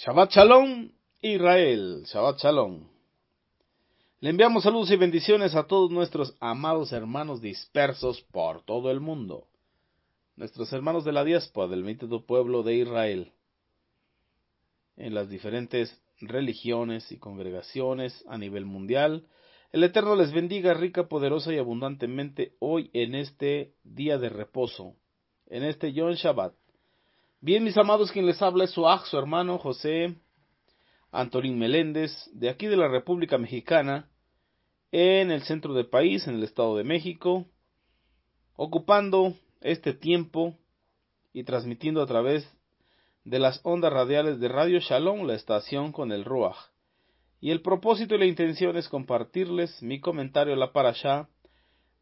Shabbat Shalom, Israel, Shabbat Shalom. Le enviamos saludos y bendiciones a todos nuestros amados hermanos dispersos por todo el mundo, nuestros hermanos de la diáspora del bendito pueblo de Israel, en las diferentes religiones y congregaciones a nivel mundial. El Eterno les bendiga rica, poderosa y abundantemente hoy en este día de reposo, en este Yom Shabbat. Bien, mis amados, quien les habla es su hermano José Antolín Meléndez, de aquí de la República Mexicana, en el centro del país, en el Estado de México, ocupando este tiempo y transmitiendo a través de las ondas radiales de Radio Shalom, la estación con el Ruach. Y el propósito y la intención es compartirles mi comentario a la parashá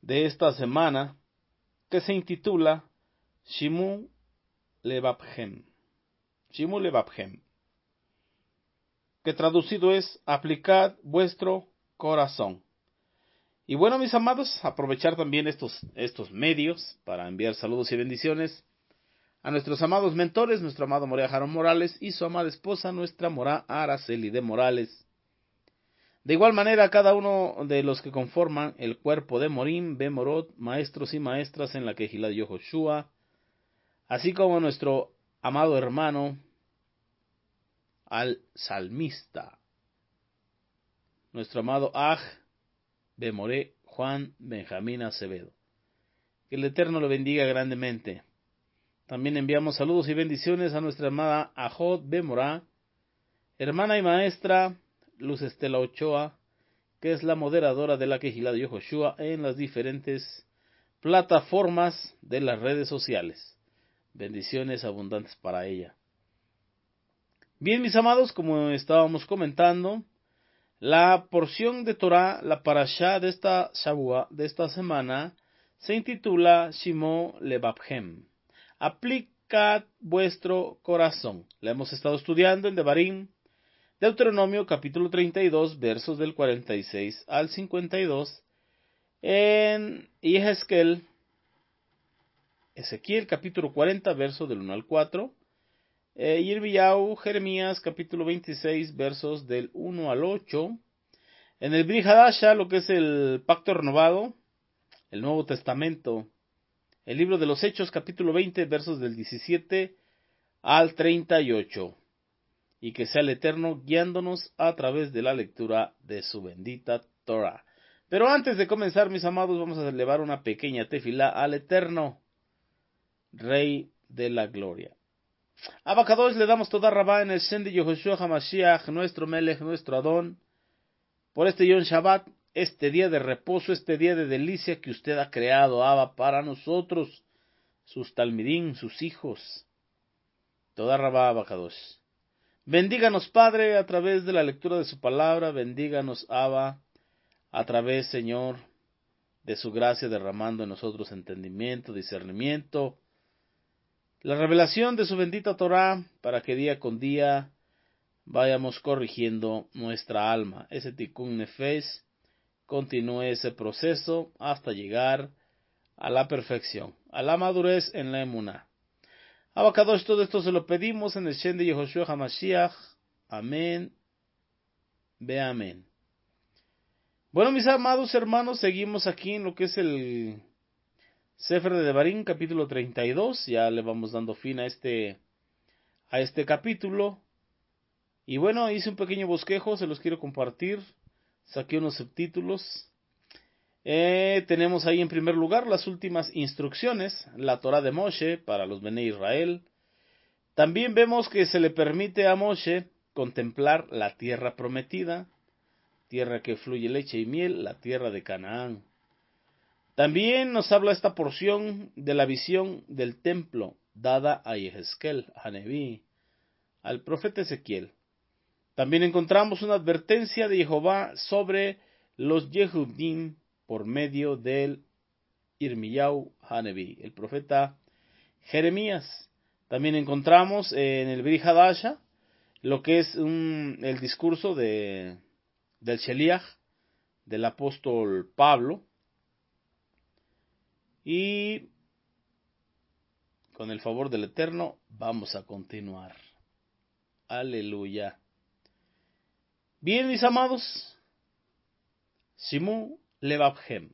de esta semana, que se intitula Shimu Levavchem. Shimu Levavchem, que traducido es aplicad vuestro corazón. Y bueno, mis amados, aprovechar también estos medios para enviar saludos y bendiciones a nuestros amados mentores, nuestro amado Morea Jaron Morales y su amada esposa, nuestra Morá Araceli de Morales. De igual manera, a cada uno de los que conforman el cuerpo de Morim, Bemorot, maestros y maestras en la Kehilá de Yehoshua, así como nuestro amado hermano al salmista, nuestro amado Aj Bemoré Juan Benjamín Acevedo. Que el Eterno lo bendiga grandemente. También enviamos saludos y bendiciones a nuestra amada Ajot Bemorá, hermana y maestra Luz Estela Ochoa, que es la moderadora de la Kehilá de Yehoshua en las diferentes plataformas de las redes sociales. Bendiciones abundantes para ella. Bien, mis amados, como estábamos comentando, la porción de Torah, la parashá de esta Shavua, de esta semana, se intitula Shimo Levavchem. Aplicad vuestro corazón. La hemos estado estudiando en Devarim, Deuteronomio capítulo 32, versos del 46 al 52, en Ezequiel capítulo 40, verso del 1 al 4, Yirmiyahu, Jeremías capítulo 26, versos del 1 al 8, en el Brit Hadasha, lo que es el Pacto Renovado, el Nuevo Testamento, el libro de los Hechos capítulo 20, versos del 17 al 38, y que sea el Eterno guiándonos a través de la lectura de su bendita Torah. Pero antes de comenzar, mis amados, vamos a elevar una pequeña tefilá al Eterno, Rey de la Gloria. Abacados, le damos toda rabá en el Shen de Yehoshua HaMashiach, nuestro Melech, nuestro Adón, por este Yom Shabbat, este día de reposo, este día de delicia que usted ha creado, Abba, para nosotros, sus talmidim, sus hijos. Toda rabá, Abacados. Bendíganos, Padre, a través de la lectura de su palabra, bendíganos, Abba, a través, Señor, de su gracia derramando en nosotros entendimiento, discernimiento, la revelación de su bendita Torah, para que día con día vayamos corrigiendo nuestra alma. Ese tikkun nefesh continúe ese proceso hasta llegar a la perfección, a la madurez en la emuná. Abacadosh, todo esto se lo pedimos en el Shen de Yehoshua HaMashiach. Amén. Ve amén. Bueno, mis amados hermanos, seguimos aquí en lo que es el Sefer de Devarim, capítulo 32. Ya le vamos dando fin a este capítulo. Y bueno, hice un pequeño bosquejo, se los quiero compartir. Saqué unos subtítulos. Tenemos ahí en primer lugar las últimas instrucciones, la Torah de Moshe para los Bene Israel. También vemos que se le permite a Moshe contemplar la tierra prometida, tierra que fluye leche y miel, la tierra de Canaán. También nos habla esta porción de la visión del templo dada a Yehezkel, a Neví, al profeta Ezequiel. También encontramos una advertencia de Jehová sobre los Yehudim por medio del Yirmiyahu Haneví, el profeta Jeremías. También encontramos en el Brit Hadasha lo que es el discurso del Sheliach, del apóstol Pablo. Y con el favor del Eterno vamos a continuar. Aleluya. Bien, mis amados, Shimu Levavhem.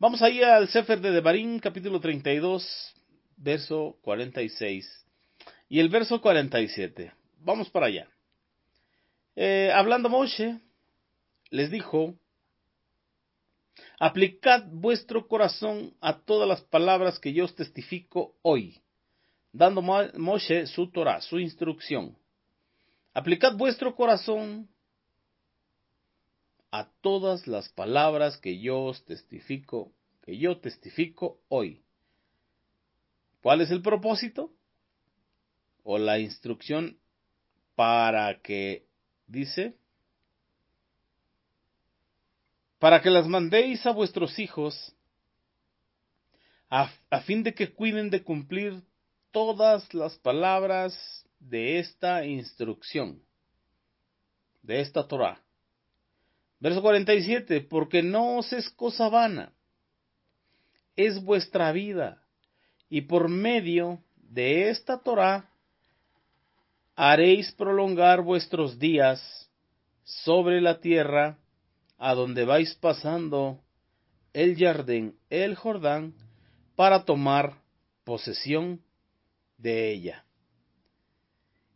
Vamos ahí al Sefer de Devarim, capítulo 32, verso 46. Y el verso 47. Vamos para allá. Hablando Moshe, les dijo: aplicad vuestro corazón a todas las palabras que yo os testifico hoy, dando Moshe su Torah, su instrucción. Aplicad vuestro corazón a todas las palabras que yo testifico hoy. ¿Cuál es el propósito? O la instrucción para que, dice, para que las mandéis a vuestros hijos, a fin de que cuiden de cumplir todas las palabras de esta instrucción, de esta Torah. Verso 47, porque no os es cosa vana, es vuestra vida, y por medio de esta Torah haréis prolongar vuestros días sobre la tierra a donde vais pasando el Jordán, para tomar posesión de ella.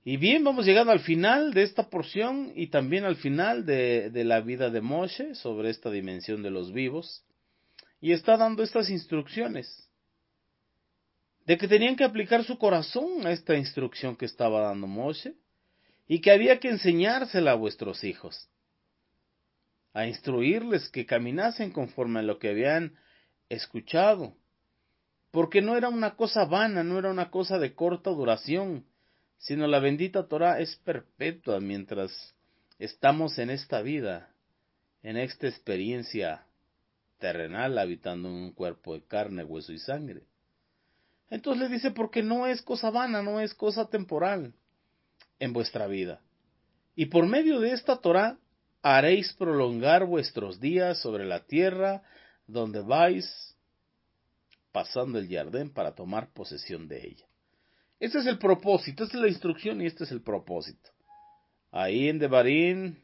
Y bien, vamos llegando al final de esta porción y también al final de la vida de Moshe sobre esta dimensión de los vivos. Y está dando estas instrucciones de que tenían que aplicar su corazón a esta instrucción que estaba dando Moshe y que había que enseñársela a vuestros hijos, a instruirles que caminasen conforme a lo que habían escuchado, porque no era una cosa vana, no era una cosa de corta duración, sino la bendita Torah es perpetua mientras estamos en esta vida, en esta experiencia terrenal, habitando en un cuerpo de carne, hueso y sangre. Entonces le dice, porque no es cosa vana, no es cosa temporal en vuestra vida. Y por medio de esta Torah haréis prolongar vuestros días sobre la tierra donde vais pasando el Jordán para tomar posesión de ella. Este es el propósito, esta es la instrucción y este es el propósito. Ahí en Devarim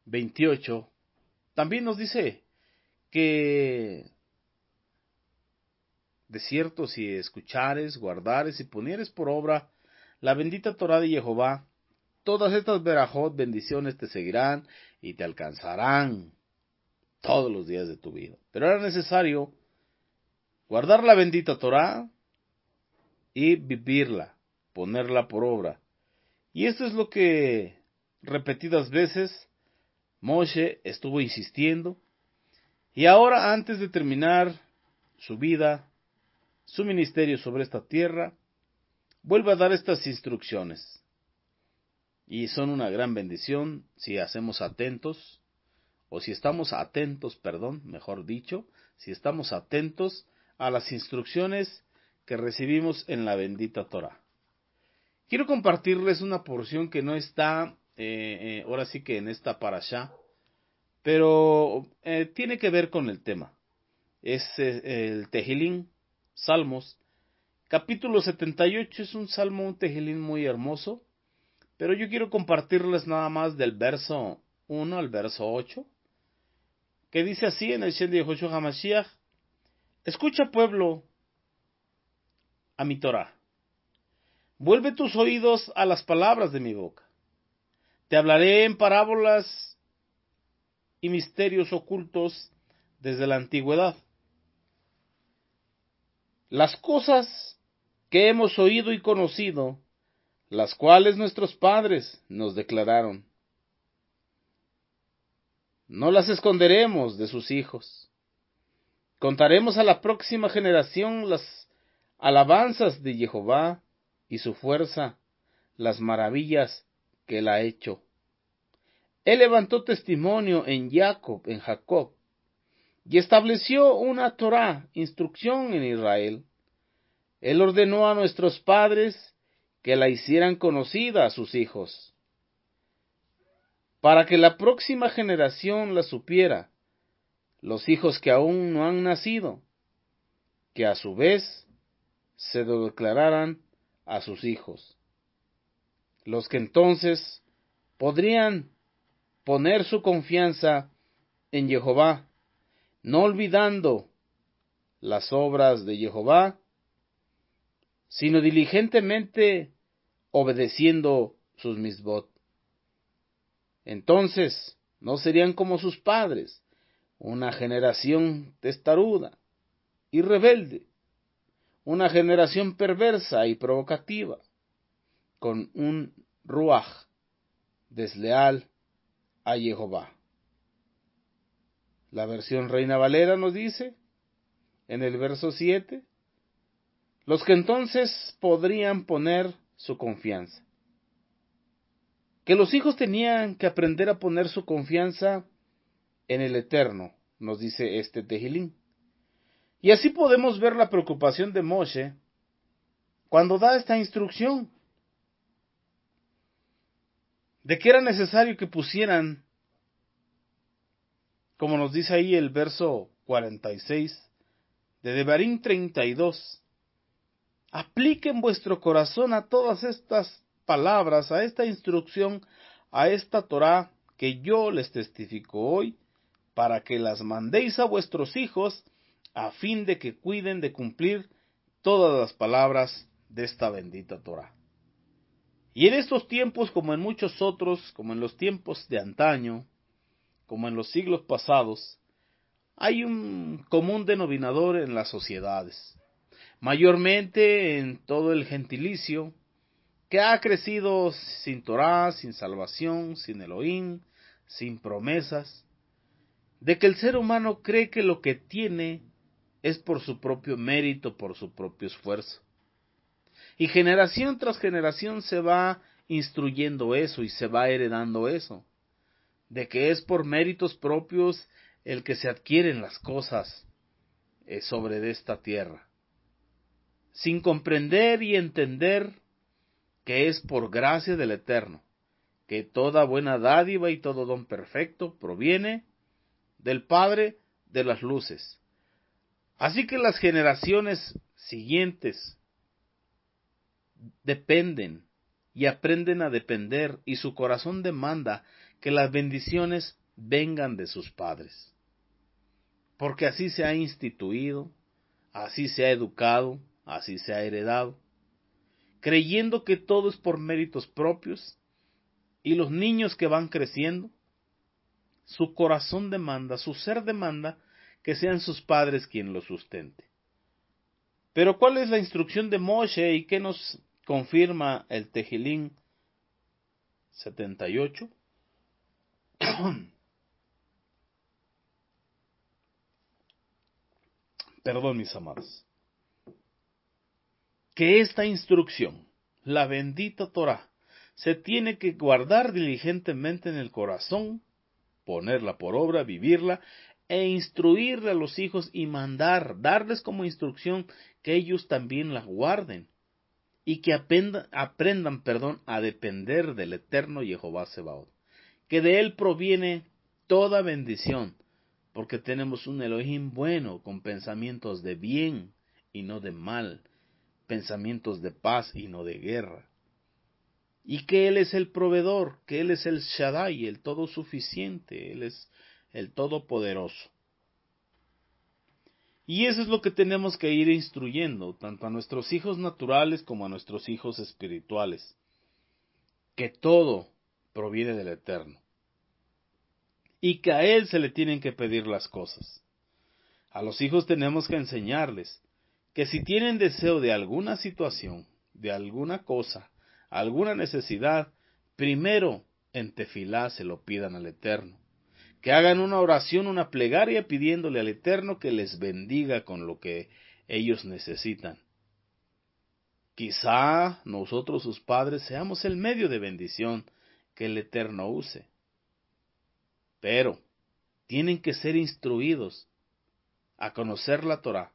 28 también nos dice que de cierto, si escuchares, guardares y ponieres por obra la bendita Torah de Jehová, todas estas verajot, bendiciones te seguirán y te alcanzarán todos los días de tu vida. Pero era necesario guardar la bendita Torah y vivirla, ponerla por obra. Y esto es lo que repetidas veces Moshe estuvo insistiendo. Y ahora, antes de terminar su vida, su ministerio sobre esta tierra, vuelve a dar estas instrucciones. Y son una gran bendición si hacemos atentos, o si estamos atentos, mejor dicho, si estamos atentos a las instrucciones que recibimos en la bendita Torah. Quiero compartirles una porción que no está, ahora sí que en esta parashá, pero tiene que ver con el tema. Es el Tehilín, Salmos, capítulo 78, es un salmo, un Tehilín muy hermoso, pero yo quiero compartirles nada más del verso 1 al verso 8, que dice así en el Shem de Yehoshua HaMashiach: escucha, pueblo, a mi Torah. Vuelve tus oídos a las palabras de mi boca. Te hablaré en parábolas y misterios ocultos desde la antigüedad. Las cosas que hemos oído y conocido, las cuales nuestros padres nos declararon, no las esconderemos de sus hijos. Contaremos a la próxima generación las alabanzas de Jehová y su fuerza, las maravillas que él ha hecho. Él levantó testimonio en Jacob, y estableció una Torah, instrucción en Israel. Él ordenó a nuestros padres que la hicieran conocida a sus hijos, para que la próxima generación la supiera, los hijos que aún no han nacido, que a su vez se lo declararan a sus hijos, los que entonces podrían poner su confianza en Jehová, no olvidando las obras de Jehová, sino diligentemente obedeciendo sus misbot. Entonces no serían como sus padres, una generación testaruda y rebelde, una generación perversa y provocativa, con un ruaj desleal a Jehová. La versión Reina Valera nos dice, en el verso 7, los que entonces podrían poner su confianza. Que los hijos tenían que aprender a poner su confianza en el Eterno, nos dice este Tejilín. Y así podemos ver la preocupación de Moshe cuando da esta instrucción de que era necesario que pusieran, como nos dice ahí el verso 46 de Devarim 32, apliquen vuestro corazón a todas estas palabras, a esta instrucción, a esta Torá que yo les testifico hoy, para que las mandéis a vuestros hijos, a fin de que cuiden de cumplir todas las palabras de esta bendita Torá. Y en estos tiempos, como en muchos otros, como en los tiempos de antaño, como en los siglos pasados, hay un común denominador en las sociedades, mayormente en todo el gentilicio, que ha crecido sin Torá, sin salvación, sin Elohim, sin promesas, de que el ser humano cree que lo que tiene es por su propio mérito, por su propio esfuerzo. Y generación tras generación se va instruyendo eso y se va heredando eso, de que es por méritos propios el que se adquieren las cosas sobre de esta tierra, sin comprender y entender que es por gracia del Eterno, que toda buena dádiva y todo don perfecto proviene del Padre de las luces. Así que las generaciones siguientes dependen y aprenden a depender, y su corazón demanda que las bendiciones vengan de sus padres. Porque así se ha instituido, así se ha educado, así se ha heredado, creyendo que todo es por méritos propios, y los niños que van creciendo, su corazón demanda, su ser demanda, que sean sus padres quien los sustente. Pero ¿cuál es la instrucción de Moshe y qué nos confirma el Tejilín 78? Perdón, mis amados. Que esta instrucción, la bendita Torá, se tiene que guardar diligentemente en el corazón, ponerla por obra, vivirla, e instruirle a los hijos y darles como instrucción que ellos también la guarden, y que aprendan, a depender del eterno Jehová Sebaot, que de él proviene toda bendición, porque tenemos un Elohim bueno, con pensamientos de bien y no de mal, pensamientos de paz y no de guerra, y que él es el proveedor, que él es el Shaddai, el todo suficiente, él es el todopoderoso. Y eso es lo que tenemos que ir instruyendo, tanto a nuestros hijos naturales como a nuestros hijos espirituales, que todo proviene del Eterno, y que a Él se le tienen que pedir las cosas. A los hijos tenemos que enseñarles que si tienen deseo de alguna situación, de alguna cosa, alguna necesidad, primero en tefilá se lo pidan al Eterno. Que hagan una oración, una plegaria pidiéndole al Eterno que les bendiga con lo que ellos necesitan. Quizá nosotros, sus padres, seamos el medio de bendición que el Eterno use. Pero tienen que ser instruidos a conocer la Torá,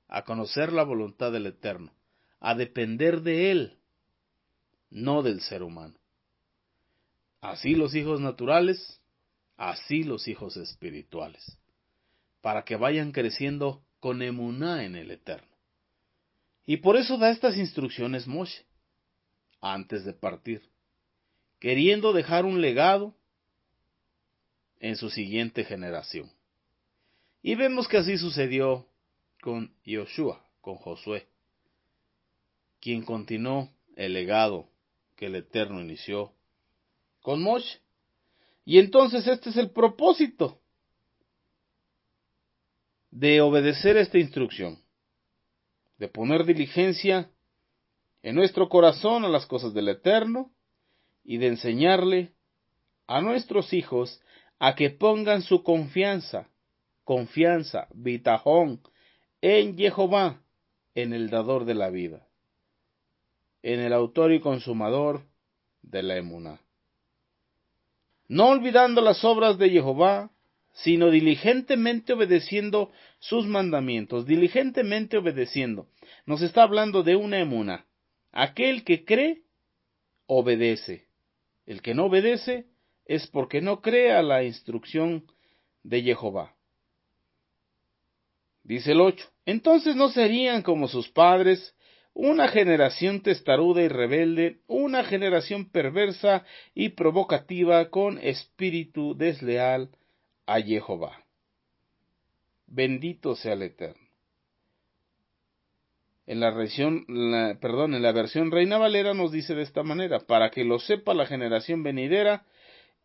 a conocer la voluntad del Eterno, a depender de Él, no del ser humano. Así los hijos naturales, así los hijos espirituales, para que vayan creciendo con emuná en el Eterno. Y por eso da estas instrucciones Moshe, antes de partir, queriendo dejar un legado en su siguiente generación. Y vemos que así sucedió con Yoshua, con Josué, quien continuó el legado que el Eterno inició con Moshe. Y entonces este es el propósito de obedecer esta instrucción, de poner diligencia en nuestro corazón a las cosas del Eterno y de enseñarle a nuestros hijos a que pongan su confianza, bitajón, en Jehová, en el dador de la vida, en el autor y consumador de la emuná. No olvidando las obras de Jehová, sino diligentemente obedeciendo sus mandamientos, diligentemente obedeciendo. Nos está hablando de una emuná. Aquel que cree, obedece. El que no obedece es porque no cree a la instrucción de Jehová. Dice el 8. Entonces no serían como sus padres, una generación testaruda y rebelde, una generación perversa y provocativa con espíritu desleal a Jehová. Bendito sea el Eterno. En la versión Reina Valera nos dice de esta manera: para que lo sepa la generación venidera,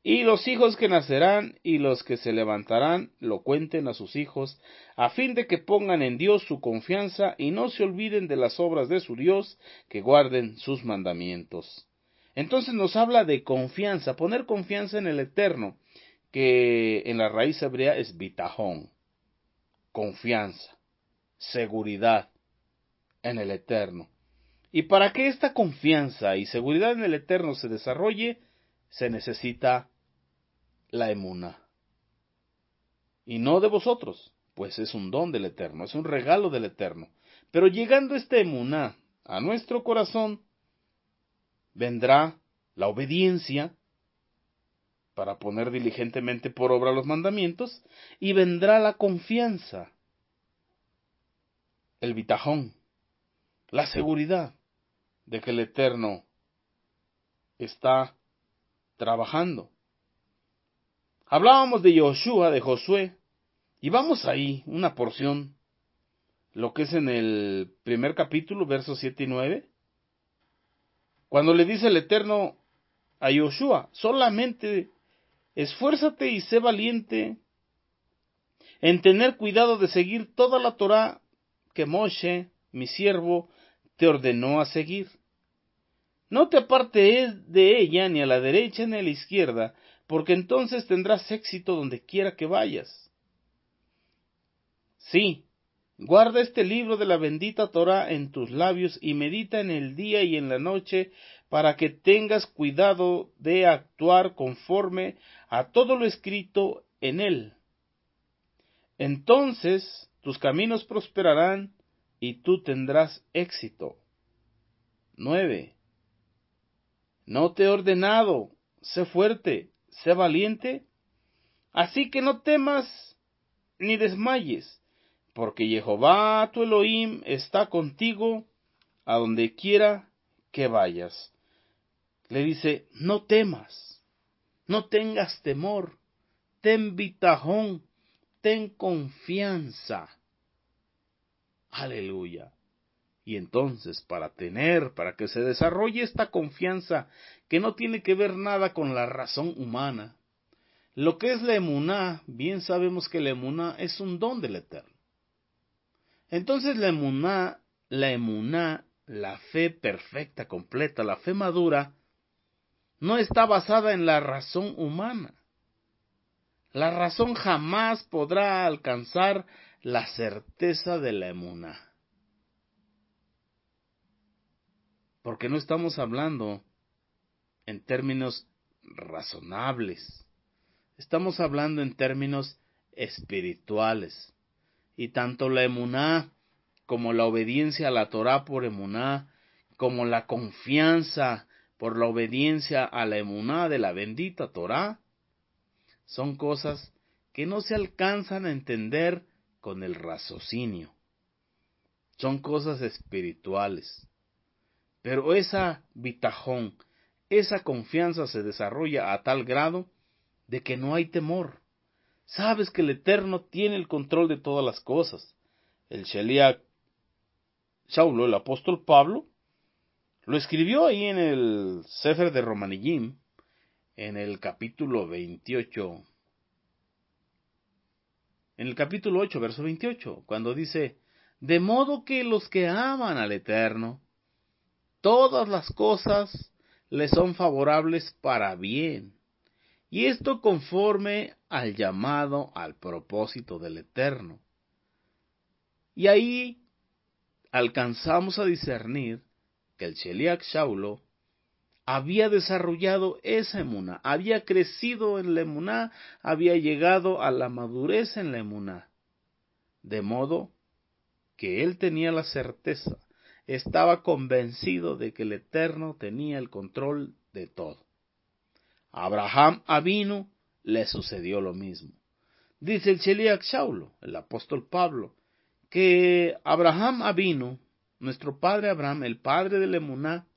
y los hijos que nacerán y los que se levantarán lo cuenten a sus hijos, a fin de que pongan en Dios su confianza y no se olviden de las obras de su Dios, que guarden sus mandamientos. Entonces nos habla de confianza, poner confianza en el Eterno, que en la raíz hebrea es bitajón, confianza, seguridad en el Eterno. Y para que esta confianza y seguridad en el Eterno se desarrolle, se necesita la emuná. Y no de vosotros, pues es un don del Eterno, es un regalo del Eterno. Pero llegando esta emuná a nuestro corazón, vendrá la obediencia para poner diligentemente por obra los mandamientos, y vendrá la confianza, el bitajón, la seguridad de que el Eterno está trabajando. Hablábamos de Yoshua, de Josué, y vamos ahí, una porción, lo que es en el primer capítulo, versos 7 y 9, cuando le dice el Eterno a Yoshua: solamente esfuérzate y sé valiente en tener cuidado de seguir toda la Torá que Moshe, mi siervo, te ordenó a seguir. No te apartes de ella ni a la derecha ni a la izquierda, porque entonces tendrás éxito donde quiera que vayas. Sí, guarda este libro de la bendita Torá en tus labios y medita en el día y en la noche, para que tengas cuidado de actuar conforme a todo lo escrito en él. Entonces tus caminos prosperarán y tú tendrás éxito. 9. ¿No te he ordenado? Sé fuerte, sé valiente. Así que no temas ni desmayes, porque Jehová tu Elohim está contigo a donde quiera que vayas. Le dice: no temas, no tengas temor, ten bitajón, ten confianza. Aleluya. Y entonces, para que se desarrolle esta confianza, que no tiene que ver nada con la razón humana, lo que es la emuná, bien sabemos que la emuná es un don del Eterno. Entonces la emuná, la fe perfecta, completa, la fe madura, no está basada en la razón humana. La razón jamás podrá alcanzar la certeza de la emuná. Porque no estamos hablando en términos razonables. Estamos hablando en términos espirituales. Y tanto la emuná como la obediencia a la Torá por emuná, como la confianza por la obediencia a la emuná de la bendita Torá, son cosas que no se alcanzan a entender con el raciocinio. Son cosas espirituales Pero esa bitajón, esa confianza se desarrolla a tal grado de que no hay temor. Sabes que el Eterno tiene el control de todas las cosas. El Sheliach Shaulo, el apóstol Pablo, lo escribió ahí en el Sefer de Romanillim, en el capítulo 28, en el capítulo 8, verso 28, cuando dice, de modo que los que aman al Eterno, todas las cosas les son favorables para bien, y esto conforme al llamado al propósito del Eterno. Y ahí alcanzamos a discernir que el Sheliach Shaulo había desarrollado esa emuná, había crecido en la emuná, había llegado a la madurez en la emuná, de modo que él tenía la certeza, estaba convencido de que el Eterno tenía el control de todo. A Abraham Avinu le sucedió lo mismo. Dice el Sheliach Shaulo, el apóstol Pablo, que Abraham Avinu, nuestro padre Abraham, el padre de la emuná,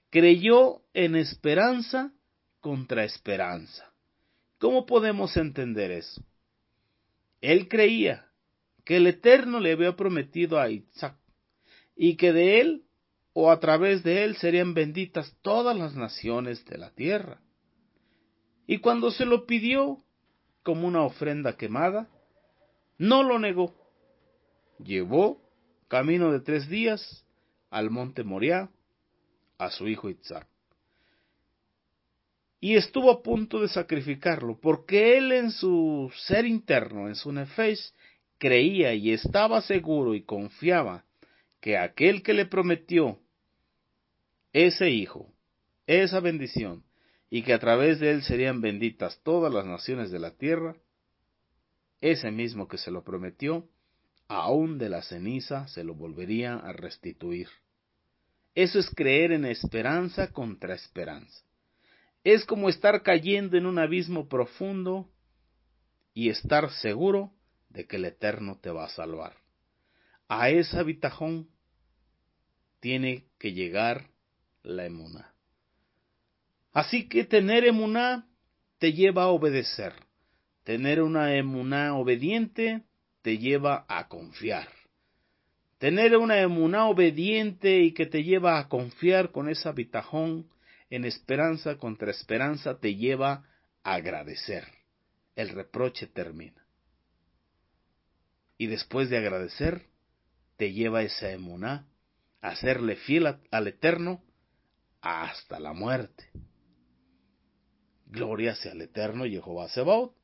creyó en esperanza contra esperanza. ¿Cómo podemos entender eso? Él creía que el Eterno le había prometido a Isaac y que de él o a través de él serían benditas todas las naciones de la tierra. Y cuando se lo pidió como una ofrenda quemada, no lo negó. Llevó, camino de 3 días, al monte Moriah, a su hijo Isaac. Y estuvo a punto de sacrificarlo, porque él en su ser interno, en su nefesh, creía y estaba seguro y confiaba que aquel que le prometió ese hijo, esa bendición, y que a través de él serían benditas todas las naciones de la tierra, ese mismo que se lo prometió, aún de la ceniza se lo volvería a restituir. Eso es creer en esperanza contra esperanza. Es como estar cayendo en un abismo profundo y estar seguro de que el Eterno te va a salvar. A esa bitajón tiene que llegar la emuná. Así que tener emuná te lleva a obedecer. Tener una emuná obediente te lleva a confiar. Tener una emuná obediente y que te lleva a confiar con esa bitajón en esperanza contra esperanza te lleva a agradecer. El reproche termina. Y después de agradecer, te lleva esa emuná a serle fiel al Eterno hasta la muerte. Gloria sea al Eterno Jehová Sebaot.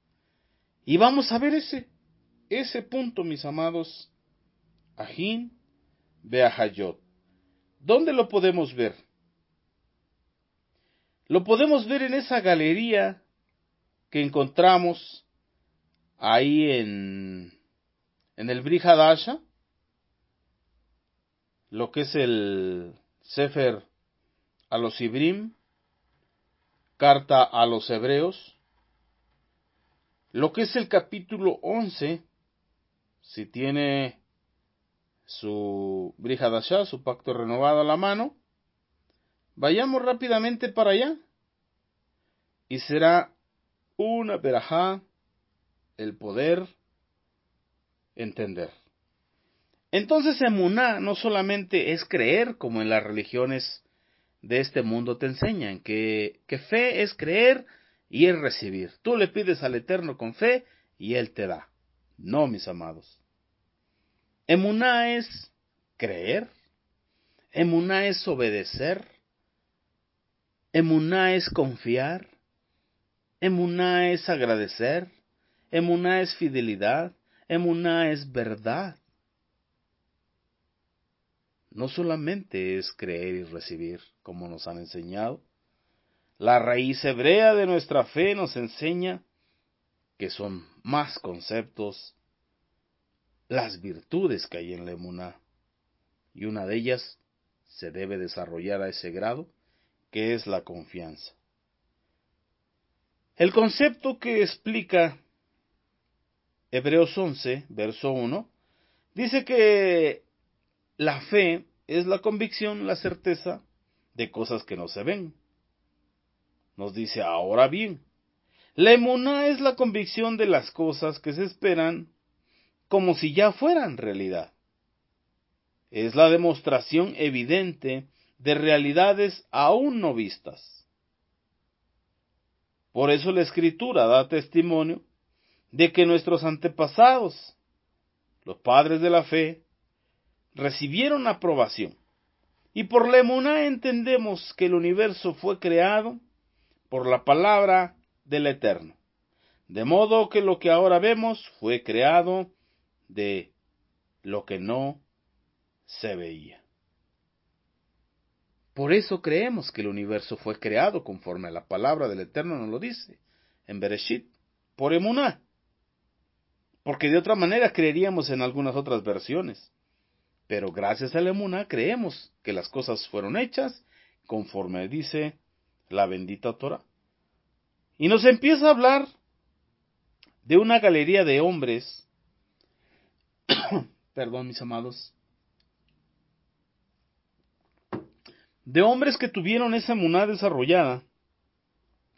Y vamos a ver ese punto, mis amados, Ajín Beahayot. ¿Dónde lo podemos ver? Lo podemos ver en esa galería que encontramos ahí en el Brit Hadasha, lo que es el Sefer a los Ibrim, carta a los Hebreos, lo que es el capítulo 11, si tiene su Brit Hadasha, su pacto renovado a la mano, vayamos rápidamente para allá, y será una verajá el poder entender. Entonces, emuná no solamente es creer, como en las religiones de este mundo te enseñan, que fe es creer y es recibir. Tú le pides al Eterno con fe y Él te da. No, mis amados. Emuná es creer, emuná es obedecer, emuná es confiar, emuná es agradecer, emuná es fidelidad, emuná es verdad. No solamente es creer y recibir, como nos han enseñado. La raíz hebrea de nuestra fe nos enseña que son más conceptos, las virtudes que hay en la emuná. Y una de ellas se debe desarrollar a ese grado, que es la confianza. El concepto que explica Hebreos 11, verso 1, dice que la fe es la convicción, la certeza de cosas que no se ven. Nos dice, ahora bien, la emuná es la convicción de las cosas que se esperan como si ya fueran realidad. Es la demostración evidente de realidades aún no vistas. Por eso la Escritura da testimonio de que nuestros antepasados, los padres de la fe, recibieron aprobación. Y por la emuná entendemos que el universo fue creado por la palabra del Eterno. De modo que lo que ahora vemos fue creado de lo que no se veía. Por eso creemos que el universo fue creado conforme a la palabra del Eterno nos lo dice en Bereshit, por emuná. Porque de otra manera creeríamos en algunas otras versiones. Pero gracias a la emuná creemos que las cosas fueron hechas conforme dice la bendita Torah. Y nos empieza a hablar de una galería de hombres, perdón mis amados, de hombres que tuvieron esa emuná desarrollada.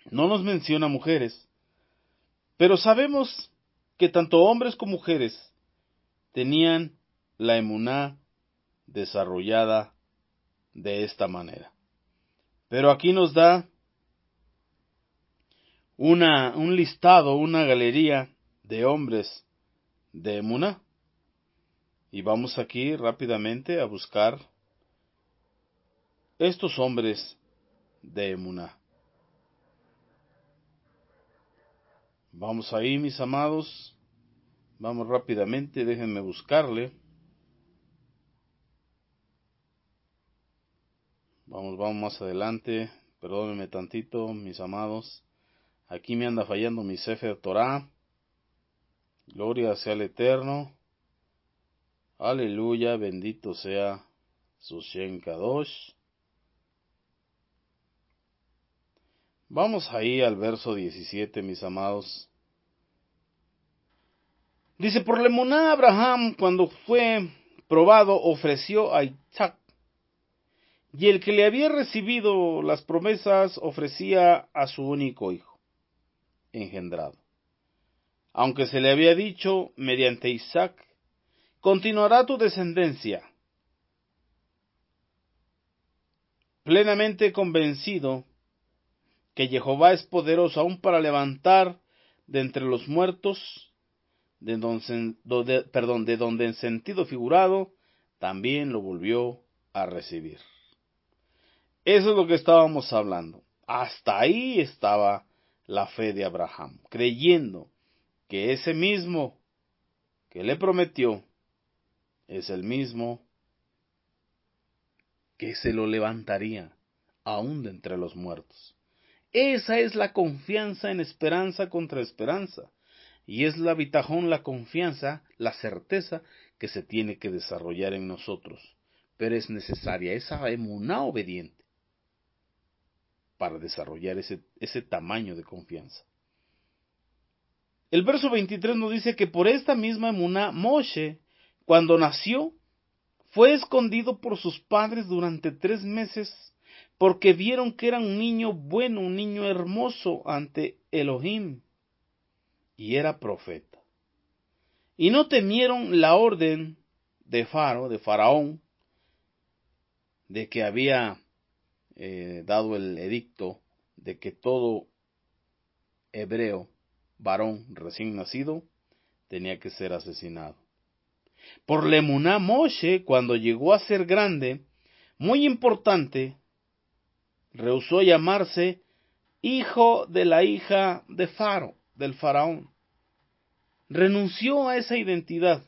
No nos menciona mujeres, pero sabemos que tanto hombres como mujeres tenían la emuná desarrollada de esta manera. Pero aquí nos da un listado, una galería de hombres de emuná. Y vamos aquí rápidamente a buscar estos hombres de emuná. Vamos ahí, mis amados. Vamos rápidamente, déjenme buscarle. Vamos más adelante. Perdónenme tantito, mis amados. Aquí me anda fallando mi Sefer Torah. Gloria sea al Eterno. Aleluya, bendito sea su Shem Kadosh. Vamos ahí al verso 17, mis amados. Dice, por la emuná Abraham, cuando fue probado, ofreció a Isaac. Y el que le había recibido las promesas ofrecía a su único hijo, engendrado. Aunque se le había dicho, mediante Isaac, continuará tu descendencia. Plenamente convencido que Jehová es poderoso aún para levantar de entre los muertos, de donde en sentido figurado también lo volvió a recibir. Eso es lo que estábamos hablando. Hasta ahí estaba la fe de Abraham, creyendo que ese mismo que le prometió es el mismo que se lo levantaría aún de entre los muertos. Esa es la confianza en esperanza contra esperanza. Y es la bitajón, la confianza, la certeza que se tiene que desarrollar en nosotros. Pero es necesaria esa emuná obediente para desarrollar ese tamaño de confianza. El verso 23 nos dice que por esta misma emuná, Moshe, cuando nació, fue escondido por sus padres durante 3 meses, porque vieron que era un niño bueno, un niño hermoso ante Elohim, y era profeta. Y no temieron la orden de Faraón, de que había dado el edicto de que todo hebreo, varón recién nacido, tenía que ser asesinado. Por la emuná, Moshe, cuando llegó a ser grande, muy importante, rehusó llamarse hijo de la hija de del faraón. Renunció a esa identidad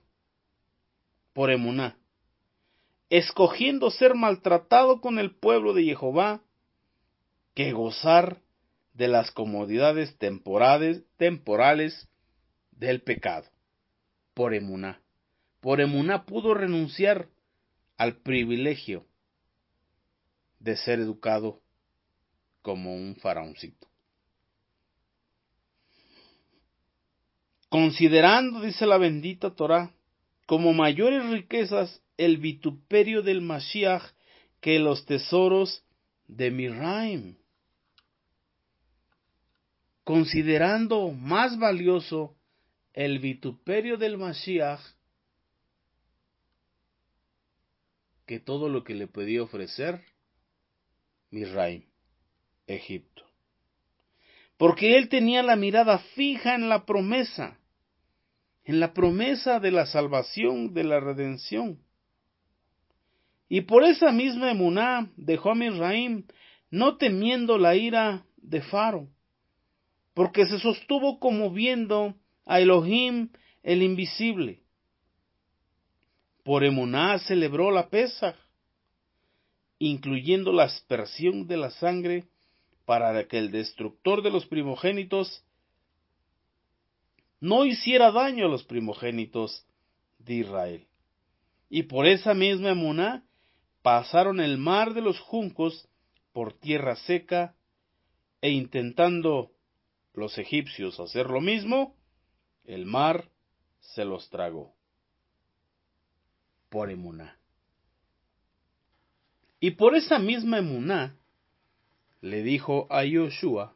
por emuná, escogiendo ser maltratado con el pueblo de Jehová que gozar de las comodidades temporales del pecado. Por emuná. Por emuná pudo renunciar al privilegio de ser educado como un faraoncito. Considerando, dice la bendita Torah, como mayores riquezas el vituperio del Mashiach que los tesoros de Misraim, considerando más valioso el vituperio del Mashiach que todo lo que le podía ofrecer Misraim, Egipto. Porque él tenía la mirada fija en la promesa de la salvación, de la redención. Y por esa misma emuná dejó a Misraim, no temiendo la ira de Faro, porque se sostuvo como viendo a Elohim el invisible. Por emuná celebró la Pesaj, incluyendo la aspersión de la sangre, para que el destructor de los primogénitos no hiciera daño a los primogénitos de Israel. Y por esa misma emuná pasaron el mar de los juncos por tierra seca, e intentando los egipcios hacer lo mismo, el mar se los tragó. Por emuná. Y por esa misma emuná le dijo a Yoshua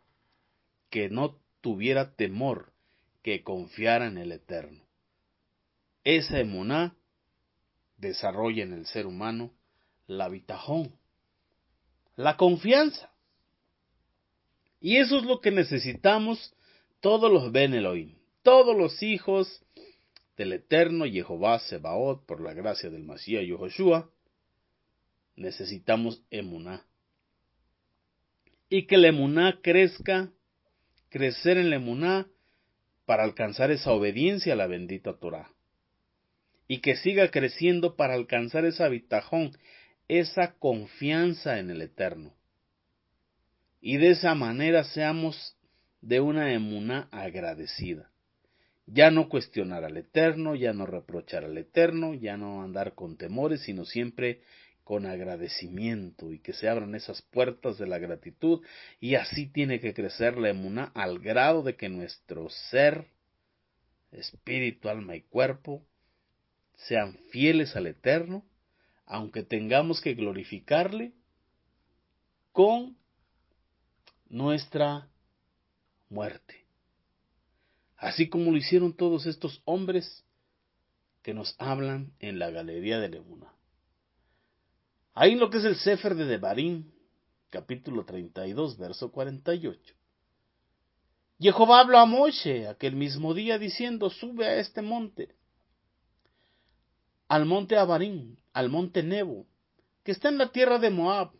que no tuviera temor, que confiara en el Eterno. Esa emuná desarrolla en el ser humano la bitajón, la confianza. Y eso es lo que necesitamos todos los Ben Elohim, todos los hijos del Eterno Jehová Sebaot, por la gracia del Mashiach Yoshua. Necesitamos emuná. Y que la emuná crezca, crecer en la emuná, para alcanzar esa obediencia a la bendita Torah. Y que siga creciendo para alcanzar esa bitajón, esa confianza en el Eterno. Y de esa manera seamos de una emuná agradecida. Ya no cuestionar al Eterno, ya no reprochar al Eterno, ya no andar con temores, sino siempre con agradecimiento, y que se abran esas puertas de la gratitud. Y así tiene que crecer la emuná al grado de que nuestro ser, espíritu, alma y cuerpo sean fieles al Eterno, aunque tengamos que glorificarle con nuestra muerte. Así como lo hicieron todos estos hombres que nos hablan en la galería de la emuná. Ahí en lo que es el Sefer de Devarim, capítulo 32, verso 48. Jehová habló a Moshe aquel mismo día diciendo: sube a este monte, al monte Abarim, al monte Nebo, que está en la tierra de Moab,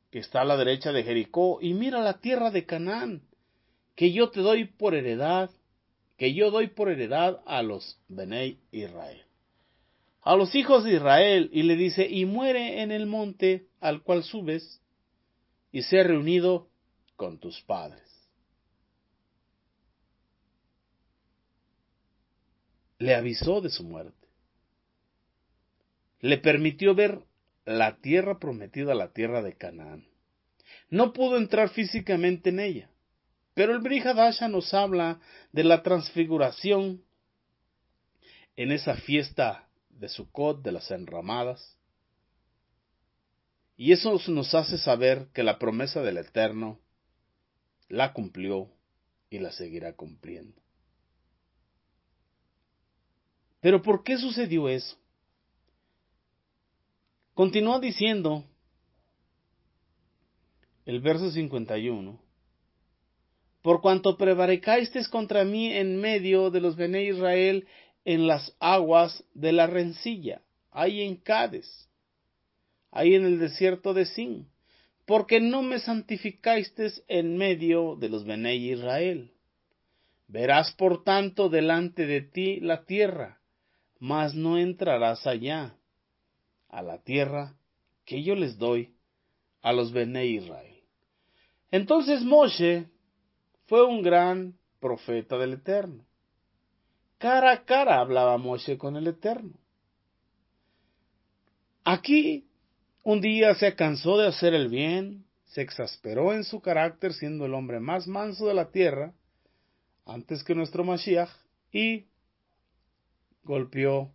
que está a la derecha de Jericó, y mira la tierra de Canaán, que yo doy por heredad a los Benei Israel, a los hijos de Israel. Y le dice: y muere en el monte al cual subes, y sea reunido con tus padres. Le avisó de su muerte. Le permitió ver la tierra prometida, la tierra de Canaán. No pudo entrar físicamente en ella, pero el Brit Hadasha nos habla de la transfiguración en esa fiesta de Sukkot, de las enramadas. Y eso nos hace saber que la promesa del Eterno la cumplió y la seguirá cumpliendo. Pero ¿por qué sucedió eso? Continúa diciendo el verso 51. Por cuanto prevaricasteis contra mí en medio de los Bene Israel en las aguas de la rencilla, ahí en Cades, ahí en el desierto de Sin, porque no me santificasteis en medio de los Bene Israel. Verás por tanto delante de ti la tierra, mas no entrarás allá, a la tierra que yo les doy a los Bene Israel. Entonces Moshe fue un gran profeta del Eterno. Cara a cara hablaba Moshe con el Eterno. Aquí un día se cansó de hacer el bien, se exasperó en su carácter, siendo el hombre más manso de la tierra, antes que nuestro Mashiach, y golpeó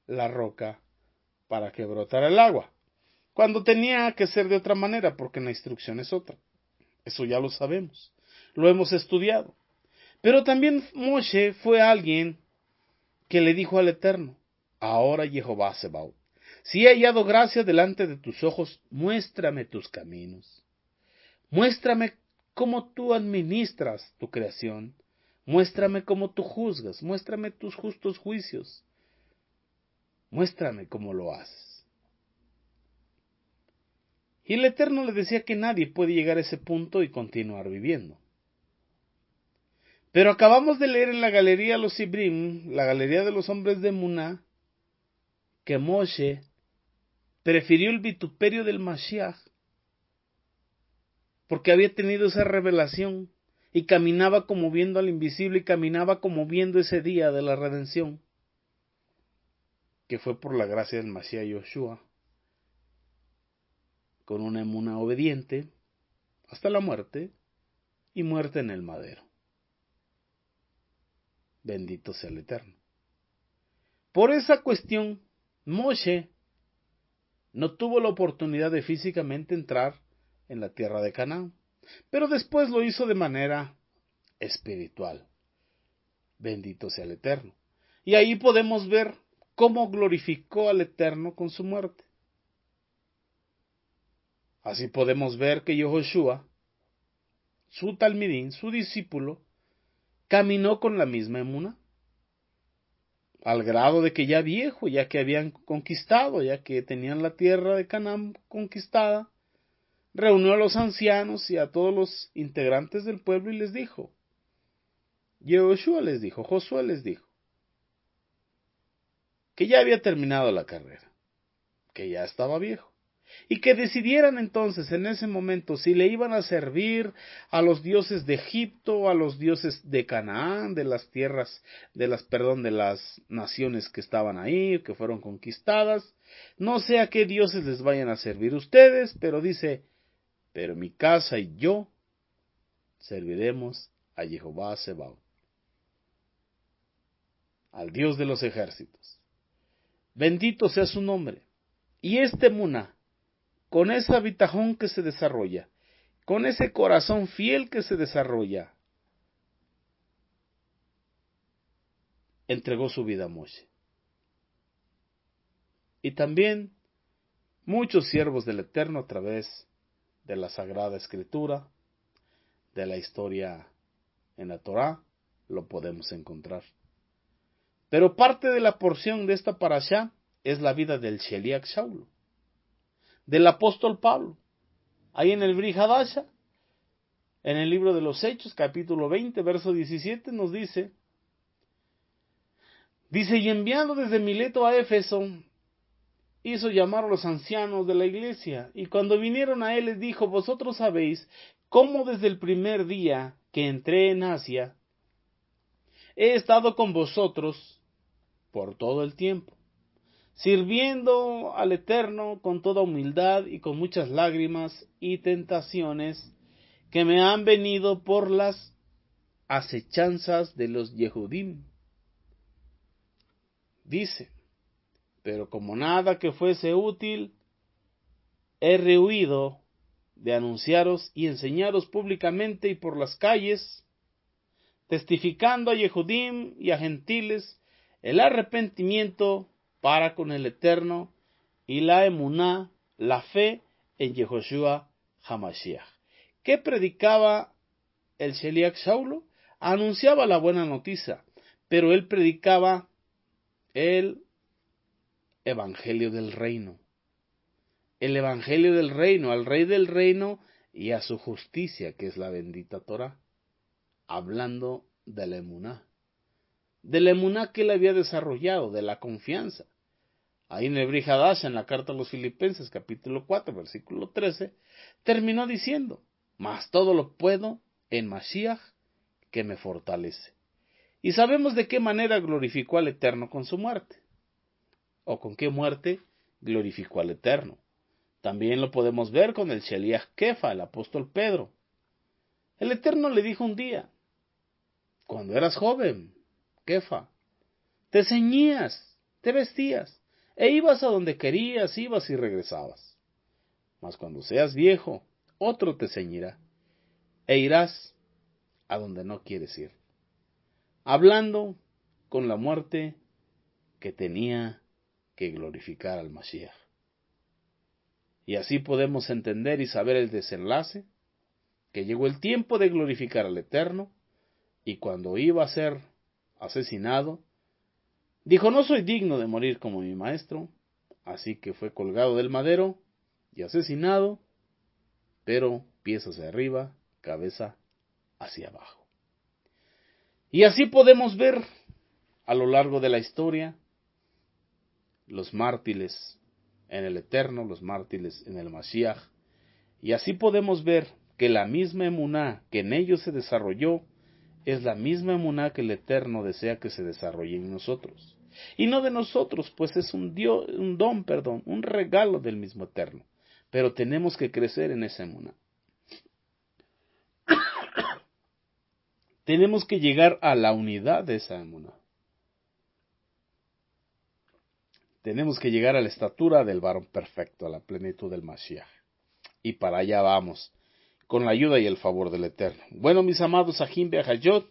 la roca para que brotara el agua. cuando tenía que ser de otra manera, porque la instrucción es otra. Eso ya lo sabemos, lo hemos estudiado. Pero también Moshe fue alguien que le dijo al Eterno: ahora Jehová Sebaot, si he hallado gracia delante de tus ojos, muéstrame tus caminos. Muéstrame cómo tú administras tu creación. Muéstrame cómo tú juzgas. Muéstrame tus justos juicios. Muéstrame cómo lo haces. Y el Eterno le decía que nadie puede llegar a ese punto y continuar viviendo. Pero acabamos de leer en la galería de los Ibrim, la galería de los hombres de Muná, que Moshe prefirió el vituperio del Mashiach, porque había tenido esa revelación, y caminaba como viendo al invisible, y caminaba como viendo ese día de la redención, que fue por la gracia del Mashiach Yoshua, con una emuna obediente, hasta la muerte, y muerte en el madero. Bendito sea el Eterno. Por esa cuestión, Moshe no tuvo la oportunidad de físicamente entrar en la tierra de Canaán, pero después lo hizo de manera espiritual. Bendito sea el Eterno. Y ahí podemos ver cómo glorificó al Eterno con su muerte. Así podemos ver que Yehoshua, su talmidín, su discípulo, caminó con la misma emuna, al grado de que ya viejo, ya que habían conquistado, ya que tenían la tierra de Canaán conquistada, reunió a los ancianos y a todos los integrantes del pueblo y les dijo, Yehoshua les dijo, Josué les dijo, que ya había terminado la carrera, que ya estaba viejo, y que decidieran entonces en ese momento si le iban a servir a los dioses de Egipto, a los dioses de Canaán, de las tierras, de las naciones que estaban ahí, que fueron conquistadas. No sé a qué dioses les vayan a servir ustedes, pero dice, pero mi casa y yo serviremos a Jehová Sebaot, al Dios de los ejércitos. Bendito sea su nombre. Y este Muná, con ese habitajón que se desarrolla, con ese corazón fiel que se desarrolla, entregó su vida a Moshe. Y también muchos siervos del Eterno a través de la Sagrada Escritura, de la historia en la Torá, lo podemos encontrar. Pero parte de la porción de esta parashá es la vida del Sheliach Shaulo, del apóstol Pablo. Ahí en el Brit Hadasha, en el libro de los Hechos, capítulo 20, verso 17, nos dice, y enviando desde Mileto a Éfeso, hizo llamar a los ancianos de la iglesia, y cuando vinieron a él les dijo, vosotros sabéis cómo desde el primer día que entré en Asia, he estado con vosotros por todo el tiempo, sirviendo al Eterno con toda humildad y con muchas lágrimas y tentaciones que me han venido por las acechanzas de los Yehudim. Dice, pero como nada que fuese útil, he rehuido de anunciaros y enseñaros públicamente y por las calles, testificando a Yehudim y a gentiles el arrepentimiento para con el Eterno y la emuná, la fe en Yehoshua HaMashiach. ¿Qué predicaba el Sheliach Shaulo? Anunciaba la buena noticia, pero él predicaba el evangelio del reino. El evangelio del reino, al rey del reino y a su justicia, que es la bendita Torah, hablando de la emuná que él había desarrollado, de la confianza. Ahí en el Brit Hadasha, en la carta a los Filipenses, capítulo 4, versículo 13, terminó diciendo, mas todo lo puedo en Mashiach, que me fortalece. Y sabemos de qué manera glorificó al Eterno con su muerte, o con qué muerte glorificó al Eterno. También lo podemos ver con el Sheliach Kefa, el apóstol Pedro. El Eterno le dijo un día, cuando eras joven, Kefa, te ceñías, te vestías, e ibas a donde querías, ibas y regresabas. mas cuando seas viejo, otro te ceñirá, e irás a donde no quieres ir. Hablando con la muerte que tenía que glorificar al Mashiach. Y así podemos entender y saber el desenlace, que llegó el tiempo de glorificar al Eterno, y cuando iba a ser asesinado, dijo: no soy digno de morir como mi maestro, así que fue colgado del madero y asesinado, pero pies hacia arriba, cabeza hacia abajo. Y así podemos ver a lo largo de la historia los mártires en el Eterno, los mártires en el Mashiach, y así podemos ver que la misma emuná que en ellos se desarrolló es la misma emuná que el Eterno desea que se desarrolle en nosotros. Y no de nosotros, pues es un regalo del mismo Eterno. Pero tenemos que crecer en esa emuná. Tenemos que llegar a la unidad de esa emuná. Tenemos que llegar a la estatura del varón perfecto, a la plenitud del Mashiach. Y para allá vamos, con la ayuda y el favor del Eterno. Bueno, mis amados Ajim Be'ajayot,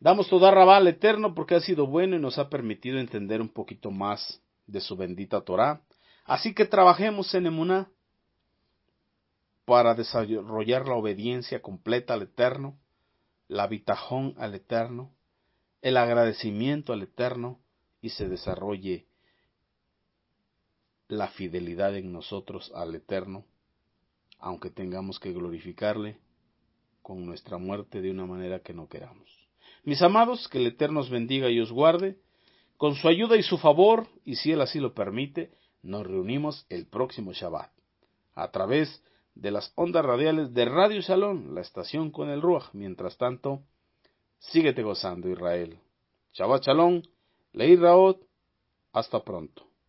damos toda rabá al Eterno porque ha sido bueno y nos ha permitido entender un poquito más de su bendita Torá. Así que trabajemos en emuná para desarrollar la obediencia completa al Eterno, la bitajón al Eterno, el agradecimiento al Eterno, y se desarrolle la fidelidad en nosotros al Eterno, aunque tengamos que glorificarle con nuestra muerte de una manera que no queramos. Mis amados, que el Eterno os bendiga y os guarde. Con su ayuda y su favor, y si Él así lo permite, nos reunimos el próximo Shabbat, a través de las ondas radiales de Radio Shalom, la estación con el Ruach. Mientras tanto, síguete gozando, Israel. Shabbat Shalom, Leí Raot, hasta pronto.